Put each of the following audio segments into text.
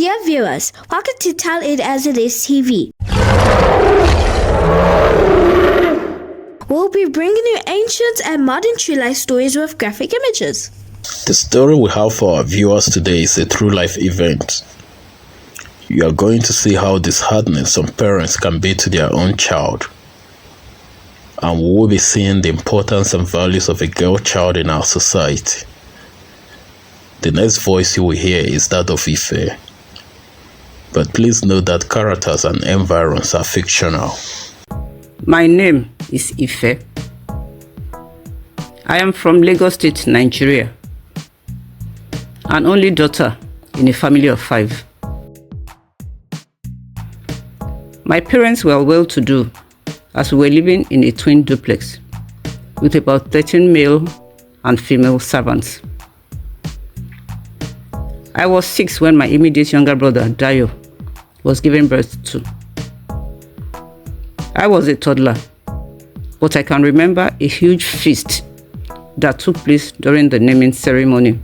Dear viewers, welcome to Tell It As It Is TV. We'll be bringing you ancient and modern true life stories with graphic images. The story we have for our viewers today is a true life event. You are going to see how disheartening some parents can be to their own child. And we will be seeing the importance and values of a girl child in our society. The next voice you will hear is that of Ife. But please note that characters and environs are fictional. My name is Ife. I am from Lagos State, Nigeria. An only daughter in a family of 5. My parents were well-to-do as we were living in a twin duplex with about 13 male and female servants. I was 6 when my immediate younger brother, Dayo, was given birth to. I was a toddler, but I can remember a huge feast that took place during the naming ceremony.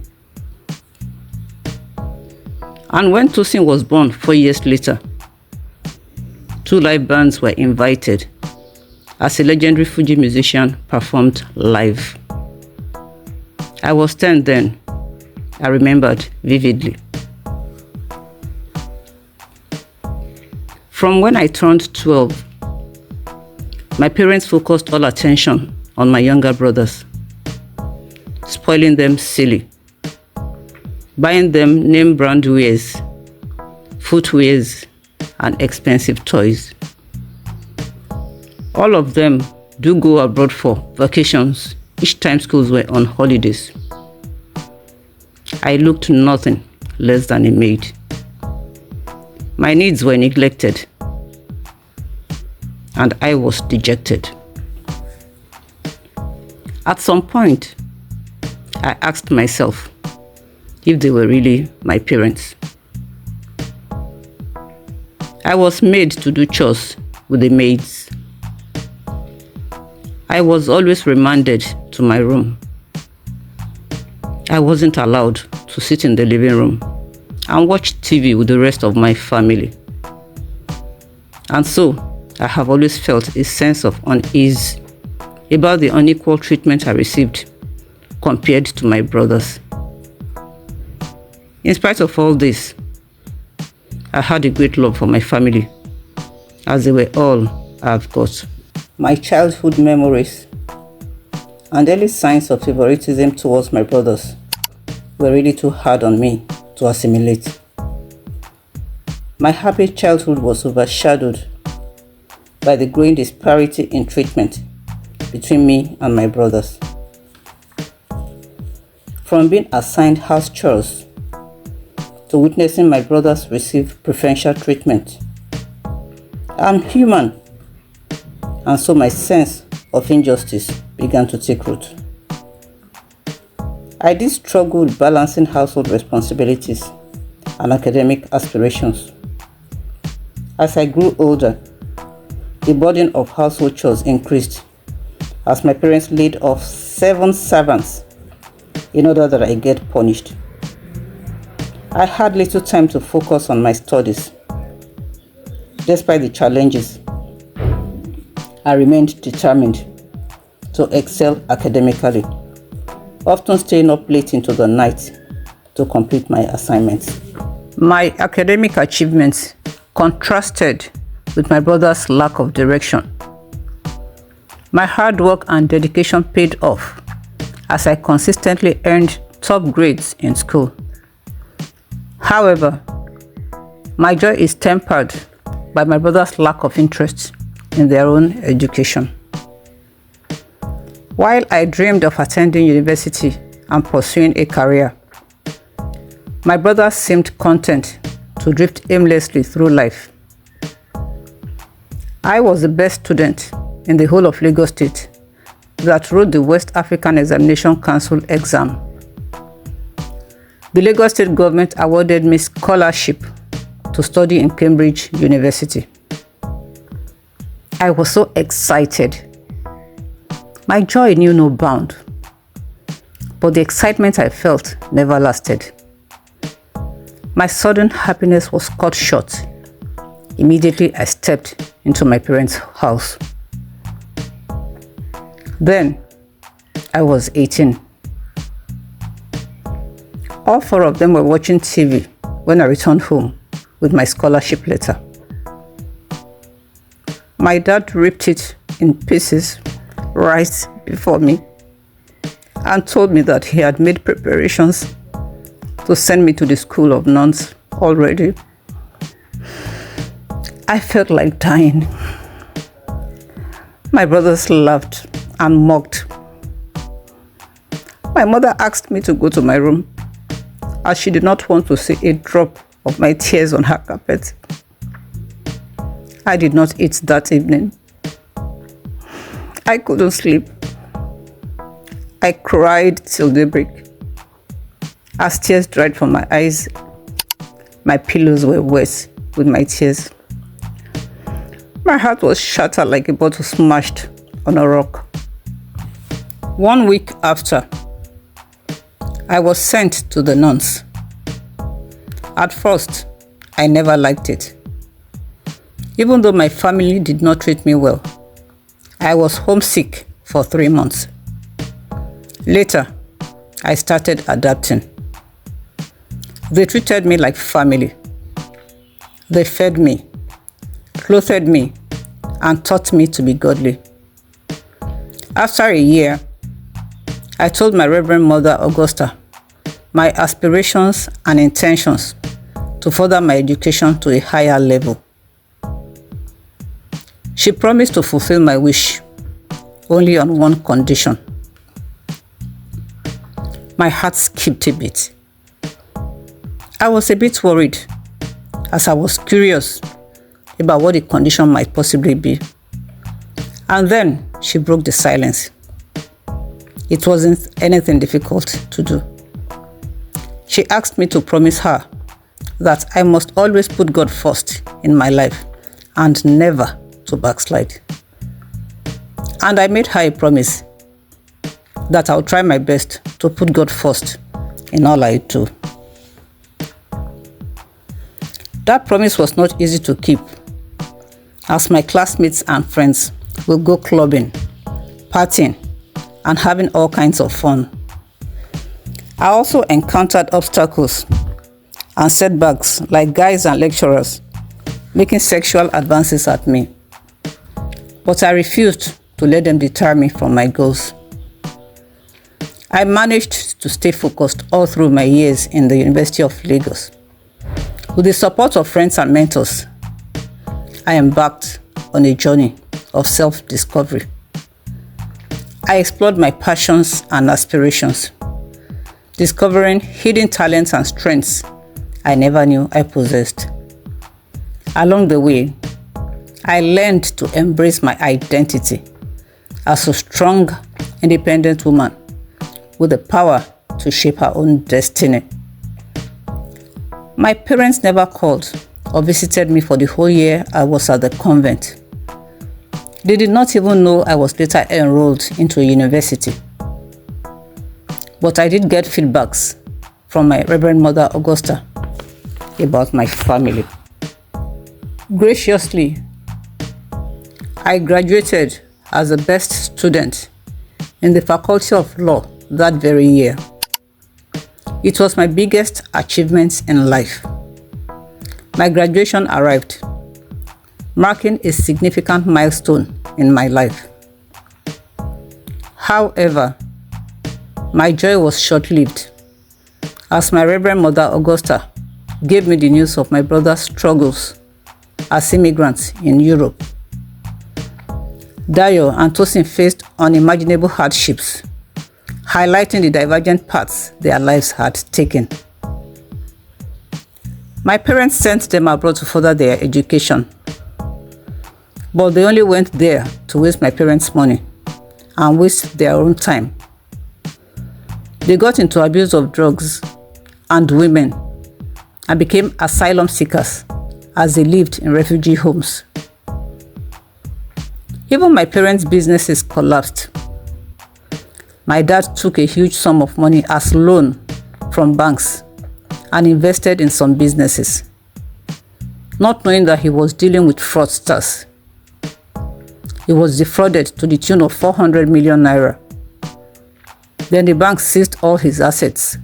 And when Tosin was born 4 years later, 2 live bands were invited as a legendary Fuji musician performed live. I was 10 then. I remembered vividly. From when I turned 12, my parents focused all attention on my younger brothers, spoiling them silly, buying them name brand wares, footwears, and expensive toys. All of them do go abroad for vacations each time schools were on holidays. I looked nothing less than a maid. My needs were neglected, and I was dejected. At some point, I asked myself if they were really my parents. I was made to do chores with the maids. I was always remanded to my room. I wasn't allowed to sit in the living room and watch TV with the rest of my family. And so, I have always felt a sense of unease about the unequal treatment I received compared to my brothers. In spite of all this, I had a great love for my family, as they were all I've got. My childhood memories and early signs of favoritism towards my brothers were really too hard on me to assimilate. My happy childhood was overshadowed by the growing disparity in treatment between me and my brothers. From being assigned house chores to witnessing my brothers receive preferential treatment. I'm human, and so my sense of injustice began to take root. I did struggle with balancing household responsibilities and academic aspirations. As I grew older, the burden of household chores increased as my parents laid off 7 servants in order that I get punished. I had little time to focus on my studies. Despite the challenges, I remained determined to excel academically, often staying up late into the night to complete my assignments. My academic achievements contrasted with my brother's lack of direction. My hard work and dedication paid off as I consistently earned top grades in school. However, my joy is tempered by my brother's lack of interest in their own education. While I dreamed of attending university and pursuing a career, my brother seemed content to drift aimlessly through life. I was the best student in the whole of Lagos State that wrote the West African Examination Council exam. The Lagos State government awarded me scholarship to study in Cambridge University. I was so excited. My joy knew no bound, but the excitement I felt never lasted. My sudden happiness was cut short. Immediately, I stepped into my parents' house. Then, I was 18. All four of them were watching TV when I returned home with my scholarship letter. My dad ripped it in pieces right before me and told me that he had made preparations to send me to the school of nuns already. I felt like dying. My brothers laughed and mocked. My mother asked me to go to my room as she did not want to see a drop of my tears on her carpet. I did not eat that evening. I couldn't sleep. I cried till daybreak. As tears dried from my eyes, my pillows were wet with my tears. My heart was shattered like a bottle smashed on a rock. 1 week after, I was sent to the nuns. At first, I never liked it. Even though my family did not treat me well, I was homesick for 3 months. Later, I started adapting. They treated me like family. They fed me, clothed me, and taught me to be godly. After a year, I told my Reverend Mother Augusta my aspirations and intentions to further my education to a higher level. She promised to fulfill my wish, only on one condition. My heart skipped a bit. I was a bit worried, as I was curious about what the condition might possibly be. And then she broke the silence. It wasn't anything difficult to do. She asked me to promise her that I must always put God first in my life and never to backslide. And I made her a promise that I'll try my best to put God first in all I do. That promise was not easy to keep, as my classmates and friends will go clubbing, partying, and having all kinds of fun. I also encountered obstacles and setbacks like guys and lecturers making sexual advances at me. But I refused to let them deter me from my goals. I managed to stay focused all through my years in the University of Lagos. With the support of friends and mentors, I embarked on a journey of self-discovery. I explored my passions and aspirations, discovering hidden talents and strengths I never knew I possessed. Along the way, I learned to embrace my identity as a strong, independent woman with the power to shape her own destiny. My parents never called or visited me for the whole year I was at the convent. They did not even know I was later enrolled into a university. But I did get feedbacks from my Reverend Mother Augusta about my family. Graciously, I graduated as the best student in the Faculty of Law that very year. It was my biggest achievement in life. My graduation arrived, marking a significant milestone in my life. However, my joy was short-lived, as my Reverend Mother Augusta gave me the news of my brother's struggles as immigrants in Europe. Dayo and Tosin faced unimaginable hardships, highlighting the divergent paths their lives had taken. My parents sent them abroad to further their education, but they only went there to waste my parents' money and waste their own time. They got into abuse of drugs and women and became asylum seekers as they lived in refugee homes. Even my parents' businesses collapsed. My dad took a huge sum of money as loan from banks and invested in some businesses, not knowing that he was dealing with fraudsters. He was defrauded to the tune of 400 million naira. Then the bank seized all his assets.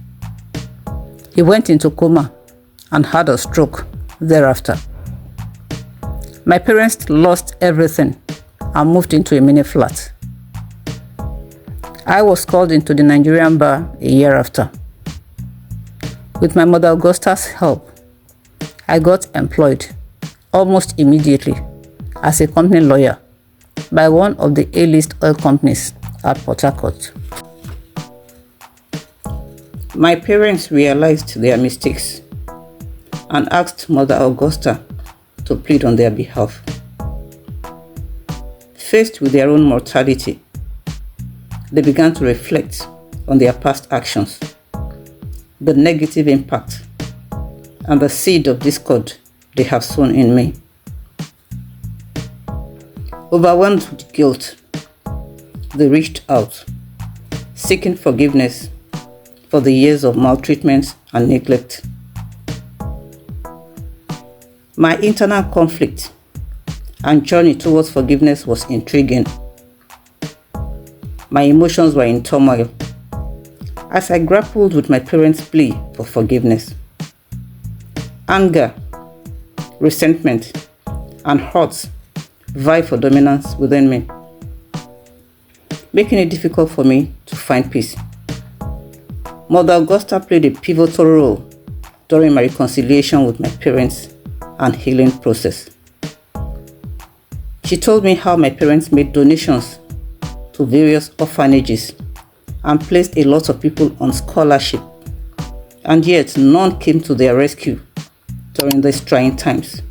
He went into coma and had a stroke thereafter. My parents lost everything and moved into a mini flat. I was called into the Nigerian bar a year after. With my mother Augusta's help, I got employed almost immediately as a company lawyer by one of the A-list oil companies at Port Harcourt. My parents realized their mistakes and asked Mother Augusta to plead on their behalf. Faced with their own mortality, they began to reflect on their past actions, the negative impact, and the seed of discord they have sown in me. Overwhelmed with guilt, they reached out, seeking forgiveness for the years of maltreatment and neglect. My internal conflict and journey towards forgiveness was intriguing. My emotions were in turmoil as I grappled with my parents' plea for forgiveness. Anger, resentment, and hurt vie for dominance within me, making it difficult for me to find peace. Mother Augusta played a pivotal role during my reconciliation with my parents and healing process. She told me how my parents made donations to various orphanages and placed a lot of people on scholarship, and yet none came to their rescue during these trying times.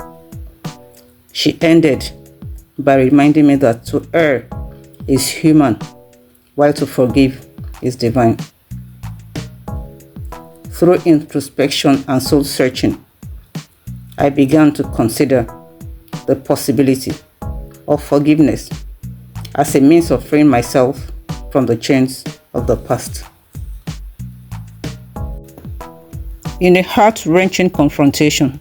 She ended by reminding me that to err is human, while to forgive is divine. Through introspection and soul searching, I began to consider the possibility of forgiveness as a means of freeing myself from the chains of the past. In a heart-wrenching confrontation,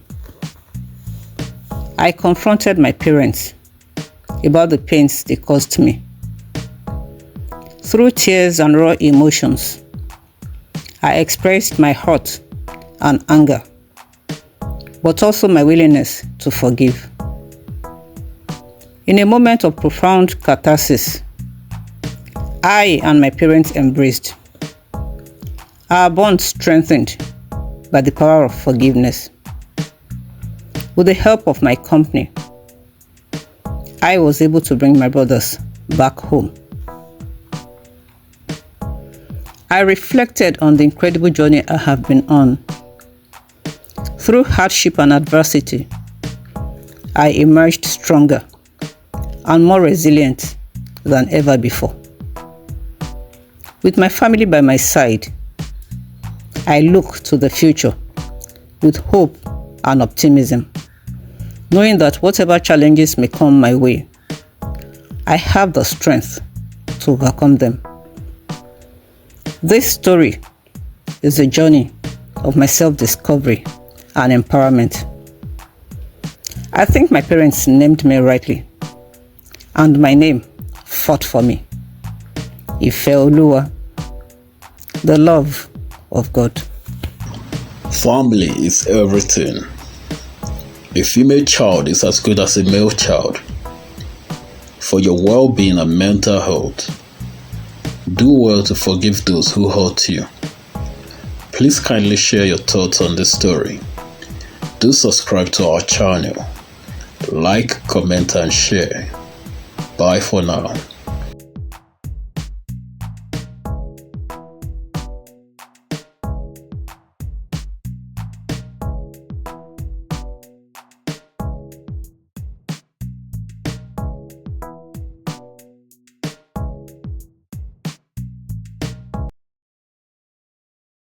I confronted my parents about the pains they caused me. Through tears and raw emotions, I expressed my hurt and anger, but also my willingness to forgive. In a moment of profound catharsis, I and my parents embraced. Our bond strengthened by the power of forgiveness. With the help of my company, I was able to bring my brothers back home. I reflected on the incredible journey I have been on. Through hardship and adversity, I emerged stronger and more resilient than ever before. With my family by my side, I look to the future with hope and optimism, knowing that whatever challenges may come my way, I have the strength to overcome them. This story is a journey of my self-discovery and empowerment. I think my parents named me rightly, and my name fought for me. Ifeoluwa, the love of God. Family is everything. A female child is as good as a male child. For your well-being and mental health, do well to forgive those who hurt you. Please kindly share your thoughts on this story. Do subscribe to our channel. Like, comment and share. Bye for now.